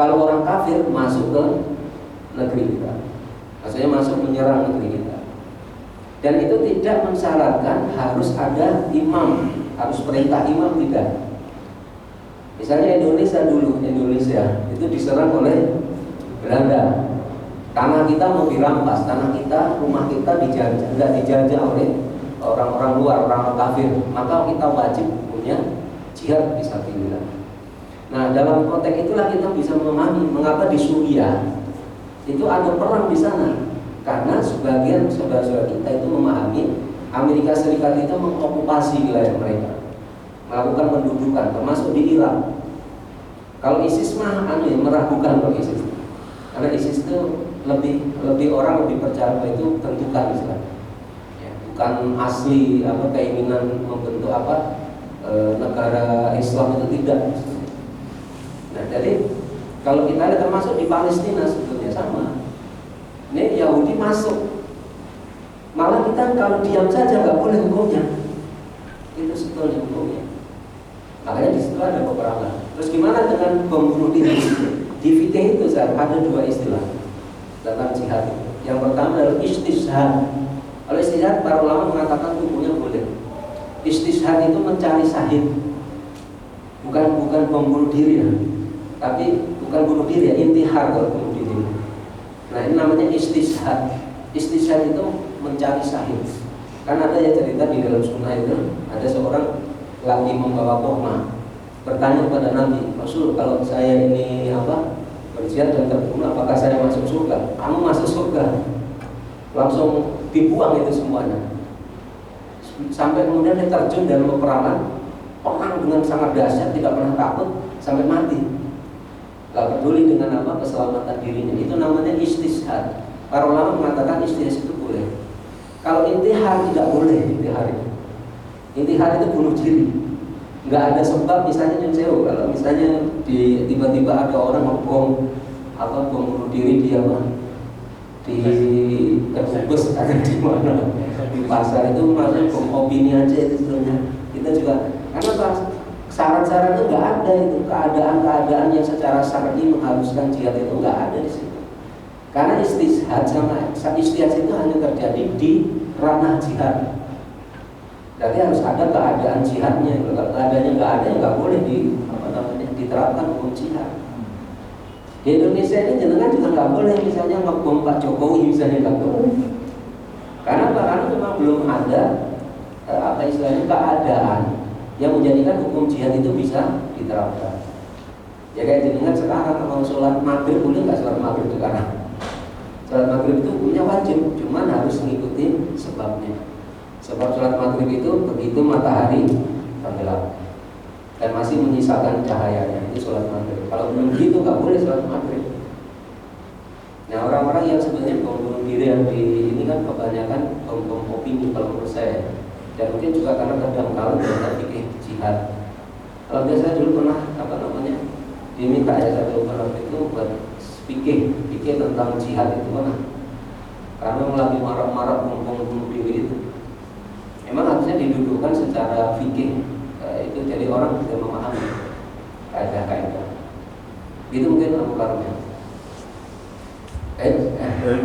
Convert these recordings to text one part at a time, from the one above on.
Kalau orang kafir masuk ke negeri kita, maksudnya masuk menyerang negeri kita, dan itu tidak mensyaratkan harus ada imam, harus perintah imam, tidak. Misalnya Indonesia itu diserang oleh Belanda, tanah kita mau dirampas, tanah kita, rumah kita dijajah, tidak dijajah oleh orang-orang luar, orang kafir, maka kita wajib punya jihad fisabilillah. Nah, dalam konteks itulah kita bisa memahami mengapa di Suriah itu ada perang di sana, karena sebagian saudara-saudara kita itu memahami Amerika Serikat itu mengokupasi wilayah mereka, melakukan pendudukan, termasuk di Irak. Kalau ISIS mah meragukan kalau ISIS, karena ISIS itu lebih orang lebih percaya bahwa itu tentukan istilahnya, ya, bukan asli keinginan membentuk negara Islam itu, tidak. Nah, jadi kalau kita lihat termasuk di Palestina sebetulnya sama. Ini Yahudi masuk, malah kita kalau diam saja nggak boleh hukumnya. Itu sebetulnya hukumnya. Makanya di situ ada peperangan. Terus gimana dengan bom bunuh diri? Di fikih itu ada dua istilah tentang jihad. Yang pertama adalah istishhad. Kalau istishhad, para ulama mengatakan hukumnya boleh. Istishhad itu mencari syahid, bukan bom bunuh diri ya. Tapi bukan bunuh diri ya, intihar kalau bunuh diri. Nah, ini namanya istishhad. Istishhad itu mencari syahid. Kan ada ya cerita di dalam sunnah itu, ada seorang lagi membawa tohmah, bertanya kepada Nabi, Rasul, kalau saya ini berjihad dan terbunuh, apakah saya masuk surga? Kamu masuk surga. Langsung dibuang itu semuanya. Sampai kemudian dia terjun dalam peperangan, perang dengan sangat dahsyat, tidak pernah takut sampai mati. Gak peduli dengan keselamatan dirinya. Itu namanya istishhad. Para ulama mengatakan istishhad itu boleh. Kalau intihar tidak boleh. Intihar itu bunuh diri. Nggak ada sebab, misalnya nyunseo, kalau misalnya tiba-tiba ada orang ngebom bom bunuh diri di bus ada di mana di pasar itu masuk bom opini aja itu sebenarnya. Kita juga karena syarat-syarat itu nggak ada, itu keadaan-keadaan yang secara syar'i mengharuskan jihad itu nggak ada di situ. Karena istishhad sama istihad itu hanya terjadi di ranah jihad. Berarti harus ada keadaan jihadnya. Kalau keadaannya nggak ada, ya nggak boleh diterapkan hukum jihad. Di Indonesia ini jenengan juga nggak boleh misalnya ngebom Pak Jokowi misalnya, nggak boleh. Karena memang belum ada istilahnya keadaan yang menjadikan hukum jihad itu bisa diterapkan. Ya kayak jenengan sekarang mau sholat maghrib, boleh nggak sholat maghrib sekarang? Sholat maghrib itu punya wajib, cuman harus mengikuti sebabnya. Sebab sholat maghrib itu begitu matahari tenggelam dan masih menyisakan cahayanya, itu sholat maghrib. Kalau belum begitu nggak boleh sholat maghrib. Nah, orang-orang yang sebenarnya bom bunuh diri yang di ini kan kebanyakan bom opini kalau menurut saya. Dan mungkin juga karena kadang kala dalam fikih jihad. Kalau biasa dulu pernah diminta ya satu orang itu buat fikih tentang jihad itu karena lagi marah-marah bom bunuh diri itu. Memang harusnya didudukkan secara fikih, itu jadi orang bisa memahami kaidah-kaidah. Itu mungkin amukarnya.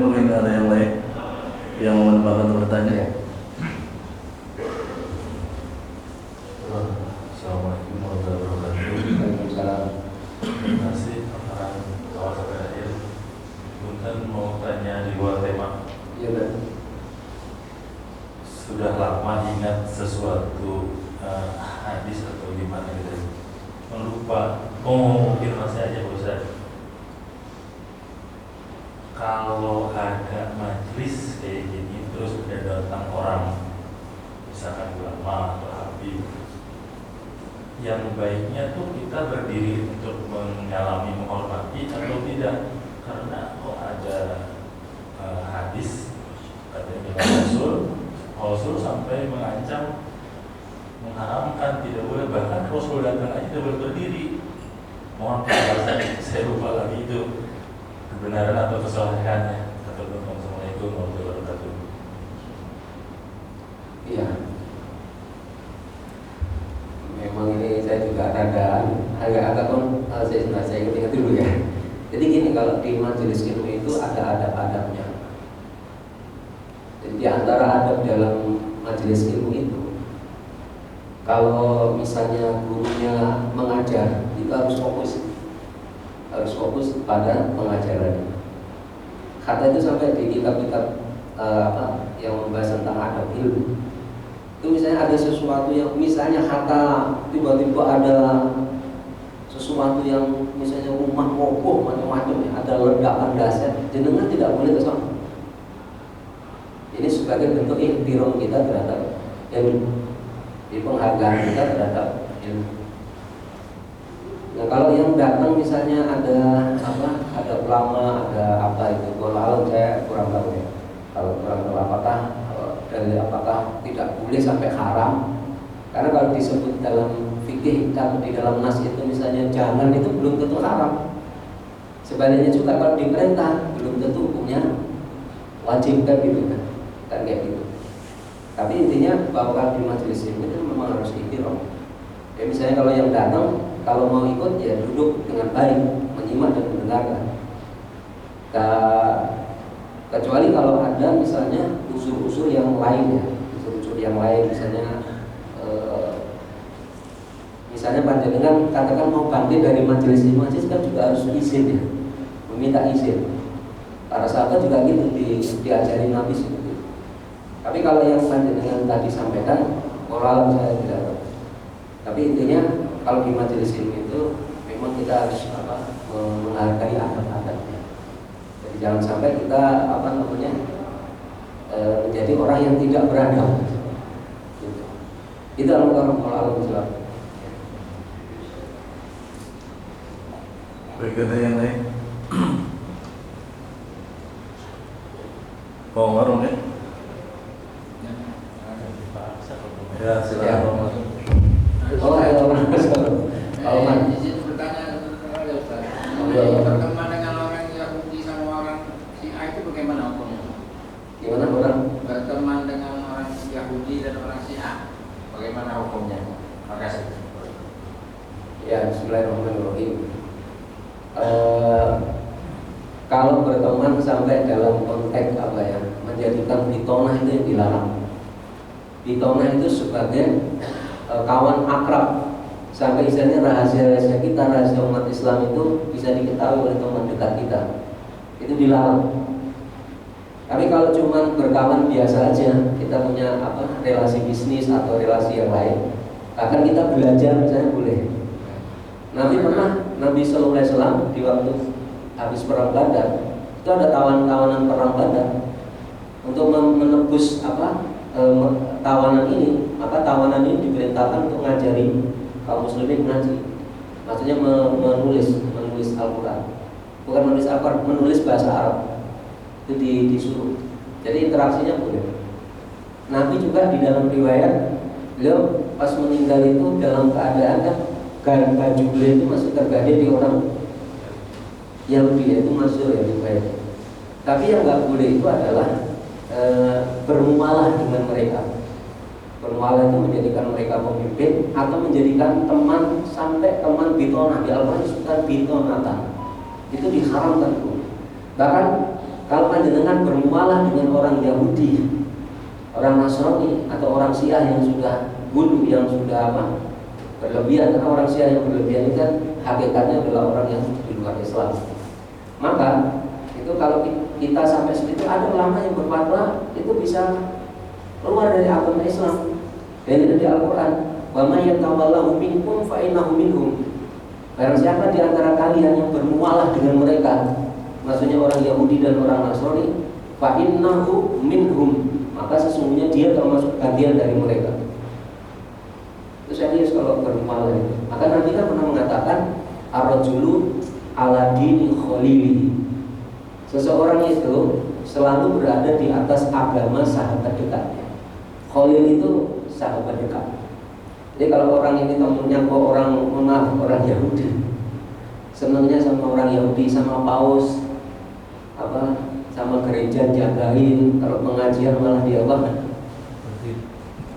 Mungkin ada yang lain yang mau menambahkan bertanya. Assalamualaikum warahmatullahi wabarakatuh. Waalaikumsalam. Terima kasih para kawan hadir. Punten mau tanya di luar tema. Iya kan? Sudah lama ingat sesuatu hadis atau gimana gitu, melupa. Mungkin masih aja Ustaz. Kalau ada majelis kayak gini terus udah datang orang, misalkan ulama atau habib, yang baiknya tuh kita berdiri untuk menyalami, menghormati atau tidak? Karena kok ada hadis katanya Rasul sampai mengancam, mengharamkan tidak boleh, bahkan Rasul datang aja tidak boleh berdiri. Mohon penjelasan, saya lupa lagi itu kebenaran atau kesalahannya. Assalamualaikum warahmatullahi wabarakatuh. Iya. Memang ini saya juga agak saya ingat dulu ya. kalau di majelis ilmu itu ada adab-adabnya. Jadi di antara adab dalam majelis ilmu itu, kalau misalnya gurunya mengajar, itu harus fokus pada pengajarannya. Kata itu sampai di kitab-kitab yang membahas tentang adab ilmu. Itu misalnya ada sesuatu yang misalnya kata tiba-tiba ada sesuatu yang misalnya rumah roboh macam-macam ya, ada ledakan dahsyat, jenengan tidak boleh ke sana. Ini sebagai bentuk ihtiram kita terhadap ilmu, di penghargaan kita terhadap ilmu. Nah kalau yang datang misalnya ada ulama, ada apa itu, kalau saya kurang tahu ya. Kalau kurang tahu apakah tidak boleh sampai haram. Karena kalau disebut dalam fikih atau di dalam nas itu misalnya jangan, itu belum tentu haram. Sebaliknya juga kalau diperintah belum tentu hukumnya wajib kan gitu kan kayak gitu. Tapi intinya bahwa di majelis ilmu itu memang harus ihtiram. Ya misalnya kalau yang datang kalau mau ikut ya duduk dengan baik, menyimak dan mendengarkan. Kecuali kalau ada misalnya unsur-unsur yang lain ya, unsur-unsur yang lain misalnya panjenengan katakan mau bangkit dari majelis ilmu aja kan juga harus izin ya, meminta izin. Para sahabat juga gitu diajari Nabi seperti itu. Tapi kalau yang panjenengan tadi sampaikan, moral saya tidak tahu. Tapi intinya kalau di majelis ilmu itu memang kita harus menghargai adab-adabnya. Jadi jangan sampai kita menjadi orang yang tidak beradab. Itu orang-orang moral Islam. Baik, ada yang lain? Pak Umar, ya? Ya, silakan Pak Umar. Izin bertanya kepada Ustaz. Berteman dengan orang Yahudi sama orang Syiah itu bagaimana hukumnya? Gimana orang? Berteman dengan orang Yahudi dan orang Syiah, bagaimana hukumnya? Terima kasih. Ya, bismillahirrahmanirrahim. Kalau berteman sampai dalam konteks menjadikan bitonah itu yang dilarang. Bitonah itu sebagai kawan akrab, sampai istilahnya rahasia-rahasia kita, rahasia umat Islam itu bisa diketahui oleh teman dekat kita, itu dilarang. Tapi kalau cuma berkawan biasa aja, kita punya relasi bisnis atau relasi yang lain, bahkan kita belajar misalnya boleh. Nabi Sallallahu Alaihi Wasallam di waktu habis perang Badar itu ada tawanan perang Badar untuk menebus tawanan ini. Maka tawanan ini diperintahkan untuk ngajari kaum muslimin ngaji, maksudnya menulis Al-Quran, bukan menulis Al-Quran, menulis bahasa Arab. Itu disuruh. Jadi interaksinya boleh. Nabi juga di dalam riwayat beliau pas meninggal itu dalam keadaan baju beliau itu masih tergadai di orang Yahudi, itu masyhur ya riwayat. Tapi yang nggak boleh itu adalah bermuamalah dengan mereka. Bermuamalah itu menjadikan mereka pemimpin atau menjadikan teman, sampai teman bitonah. Di Al-Quran disebutkan bitonatan, itu diharamkan tuh. Bahkan kalau panjenengan bermuamalah dengan orang Yahudi, orang Nasrani atau orang Syiah yang sudah gulu, yang sudah berlebihan, karena orang Syiah yang berlebihan itu kan hakikatnya adalah orang yang di luar Islam. Maka itu kalau kita sampai segitu, ada ulama yang berfatwa itu bisa keluar dari agama Islam. Dan itu di Al-Quran, wa may yatawallahu minkum fa innahu minhum. Barang siapa di antara kalian yang bermuamalah dengan mereka, maksudnya orang Yahudi dan orang Nasrani, fa innahu minhum, maka sesungguhnya dia termasuk bagian dari mereka. Itu serius kalau bermuamalah itu. Maka Nabi kan pernah mengatakan ar-rajulu ala dini khalili. Seseorang itu selalu berada di atas agama sahabat dekatnya. Khalil itu sahabat dekat. Jadi kalau orang ini temunya orang Yahudi, senangnya sama orang Yahudi, sama paus, sama gereja jagain, kalau pengajian malah dia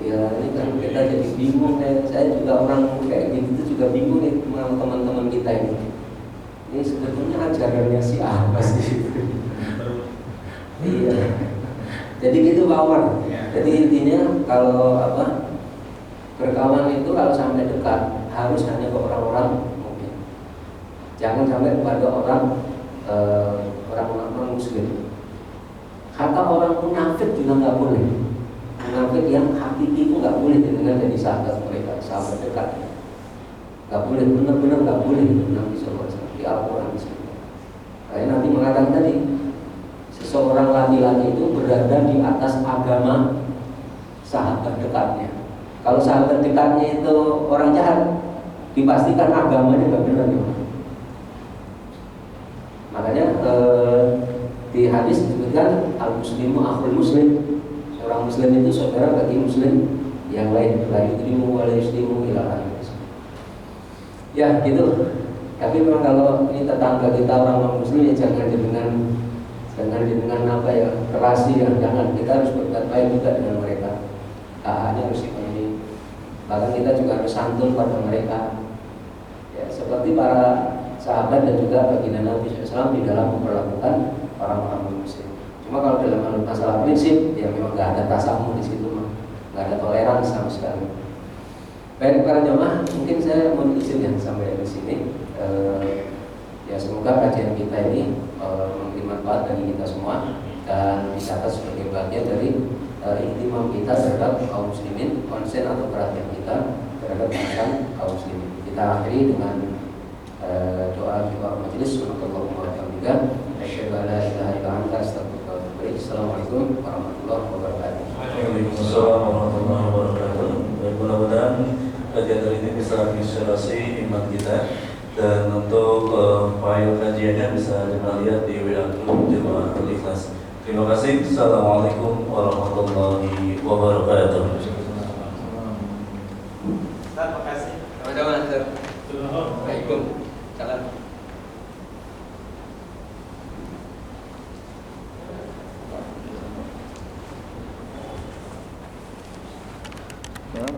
ya ini kan kita jadi bingung. Saya juga orang kayak gitu juga bingung nih sama teman-teman kita ini. Ini sebetulnya ajarannya si apa sih? Iya. Jadi gitu Pak Omar. Jadi intinya kalau berkawan itu kalau sampai dekat harus hanya ke orang-orang mukmin. Jangan sampai kepada orang non muslim. Kata orang munafik juga nggak boleh. Munafik yang hakiki itu nggak boleh dengan jadi sahabat mereka, sahabat dekat. Nggak boleh, benar-benar nggak boleh Nabi SAW di Al-Quran di sini. Karena Nabi mengatakan tadi, seseorang laki-laki itu berada di atas agama sahabat dekatnya. Kalau sahabat dekatnya itu orang jahat, dipastikan agamanya nggak benar ya. Makanya di hadis disebutkan al-muslimu akhul muslim. Seorang muslim itu saudara bagi muslim yang lain. La yudrimu wa la yuslimu ila akhir. Ya gitu. Tapi memang kalau ini tetangga kita orang non muslim ya jangan dengan apa ya kerasi ya, jangan. Kita harus berbuat baik juga dengan mereka. Hanya harus dipenuhi. Bahkan kita juga harus santun pada mereka. Ya seperti para sahabat dan juga baginda Nabi SAW di dalam memperlakukan orang-orang muslim. Cuma kalau dalam masalah prinsip ya memang nggak ada tasamu di situ, nggak ada toleransi sama sekali. Baik para jemaah, mungkin saya mohon izin ya sampai di sini. Ya semoga kajian kita ini memberi manfaat bagi kita semua dan dicatat sebagai bagian dari ihtimam kita terhadap kaum muslimin, konsen atau perhatian kita terhadap tentang kaum muslimin. Kita akhiri dengan doa di bawah majelis. Subhanallah wa bihamdihi, asyhadu an la ilaha illa anta, astaghfiruka wa atubu ilaik. Assalamualaikum warahmatullahi wabarakatuh. Waalaikumsalam warahmatullahi wabarakatuh. Mudah-mudahan kajian hari ini bisa menginspirasi iman kita, dan untuk file kajiannya bisa kita lihat di WA Group Jemaah Al-Ikhlas. Terima kasih. Assalamualaikum warahmatullahi wabarakatuh. Terima kasih. Sama-sama. Assalamualaikum. Salam.